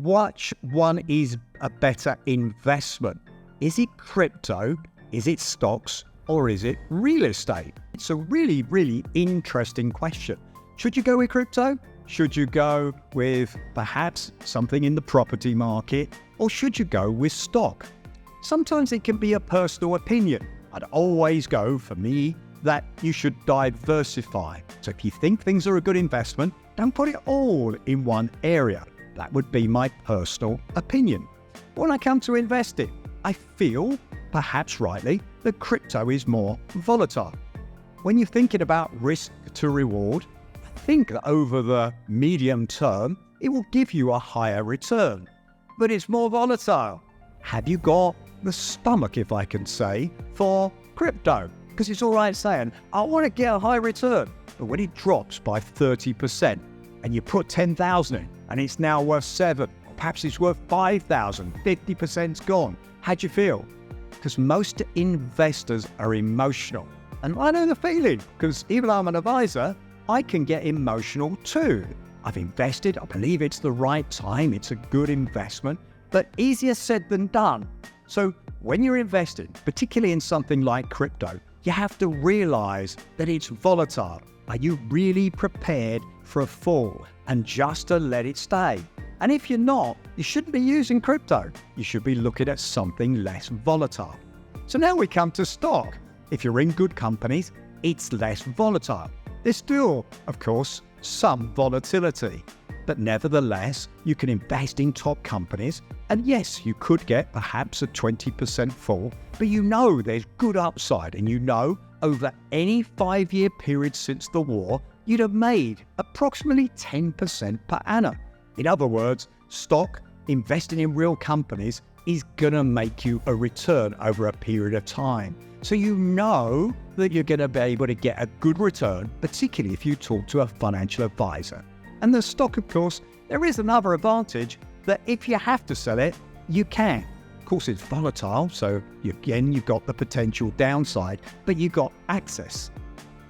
which one is a better investment? Is it crypto? Is it stocks? Or is it real estate? It's a really, really interesting question. Should you go with crypto? Should you go with perhaps something in the property market? Or should you go with stock? Sometimes it can be a personal opinion. I'd always go, for me, that you should diversify. So if you think things are a good investment, don't put it all in one area. That would be my personal opinion. When I come to investing, I feel, perhaps rightly, that crypto is more volatile. When you're thinking about risk to reward, I think that over the medium term, it will give you a higher return. But it's more volatile. Have you got the stomach, if I can say, for crypto? Because it's all right saying, I want to get a high return. But when it drops by 30% and you put 10,000 in and it's now worth 7, or perhaps it's worth 5,000, 50%'s gone. How do you feel? Because most investors are emotional. And I know the feeling, because even though I'm an advisor, I can get emotional too. I've invested, I believe it's the right time, it's a good investment, but easier said than done. So when you're investing, particularly in something like crypto, you have to realize that it's volatile. Are you really prepared for a fall and just to let it stay? And if you're not, you shouldn't be using crypto. You should be looking at something less volatile. So now we come to stock. If you're in good companies, it's less volatile. There's still, of course, some volatility. But nevertheless, you can invest in top companies. And yes, you could get perhaps a 20% fall, but you know there's good upside. And you know over any 5-year period since the war, you'd have made approximately 10% per annum. In other words, stock, investing in real companies, is going to make you a return over a period of time. So you know that you're going to be able to get a good return, particularly if you talk to a financial advisor. And the stock, of course, there is another advantage that if you have to sell it, you can. Of course, it's volatile, so you've got the potential downside, but you've got access.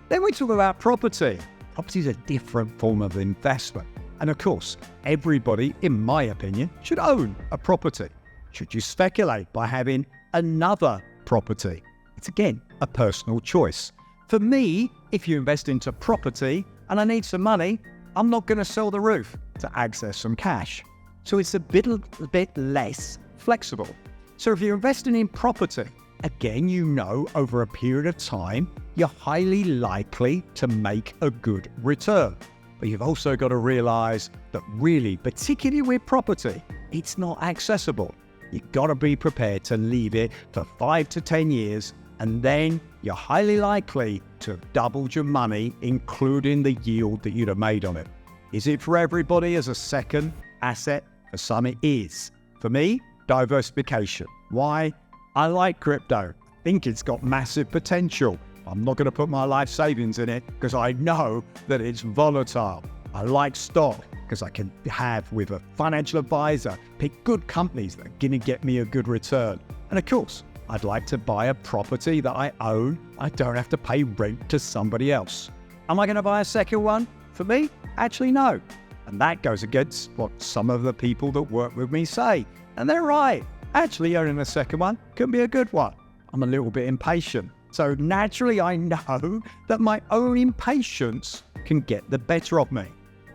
Then we talk about property. Property is a different form of investment. And of course, everybody, in my opinion, should own a property. Should you speculate by having another property? It's again a personal choice. For me, if you invest into property and I need some money, I'm not going to sell the roof to access some cash. So it's a bit less flexible. So if you're investing in property, again, you know over a period of time, you're highly likely to make a good return. But you've also got to realize that really, particularly with property, it's not accessible. You've got to be prepared to leave it for 5 to 10 years, and then you're highly likely to have doubled your money, including the yield that you'd have made on it. Is it for everybody as a second asset? For some it is. For me, diversification. Why? I like crypto. I think it's got massive potential. I'm not going to put my life savings in it because I know that it's volatile. I like stock because I can have, with a financial advisor, pick good companies that are going to get me a good return. And of course, I'd like to buy a property that I own. I don't have to pay rent to somebody else. Am I going to buy a second one? For me, actually no. And that goes against what some of the people that work with me say. And they're right. Actually, owning a second one can be a good one. I'm a little bit impatient. So naturally, I know that my own impatience can get the better of me.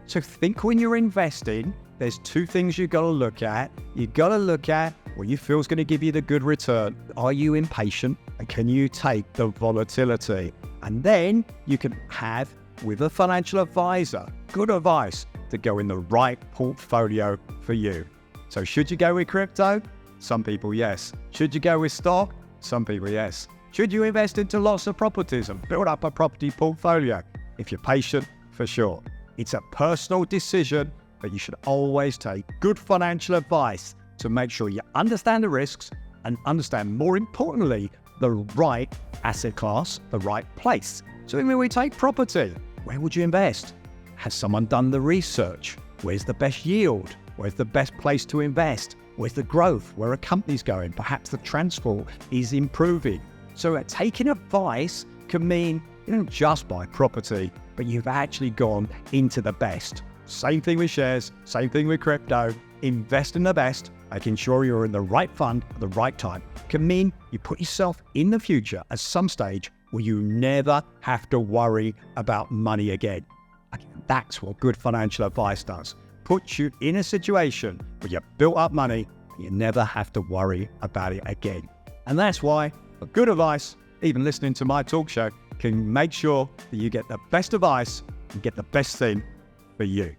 So think when you're investing, there's 2 things you've got to look at. You've got to look at what you feel is going to give you the good return. Are you impatient? And can you take the volatility? And then you can have, with a financial advisor, good advice to go in the right portfolio for you. So should you go with crypto? Some people, yes. Should you go with stock? Some people, yes. Should you invest into lots of properties and build up a property portfolio? If you're patient, for sure. It's a personal decision, but you should always take good financial advice to make sure you understand the risks and understand, more importantly, the right asset class, the right place. So when we take property, where would you invest? Has someone done the research? Where's the best yield? Where's the best place to invest? Where's the growth? Where are companies going? Perhaps the transport is improving. So taking advice can mean you don't just buy property, but you've actually gone into the best. Same thing with shares, same thing with crypto. invest in the best, making sure you're in the right fund at the right time, can mean you put yourself in the future at some stage where you never have to worry about money again. That's what good financial advice does. Puts you in a situation where you've built up money and you never have to worry about it again. And that's why good advice, even listening to my talk show, can make sure that you get the best advice and get the best thing for you.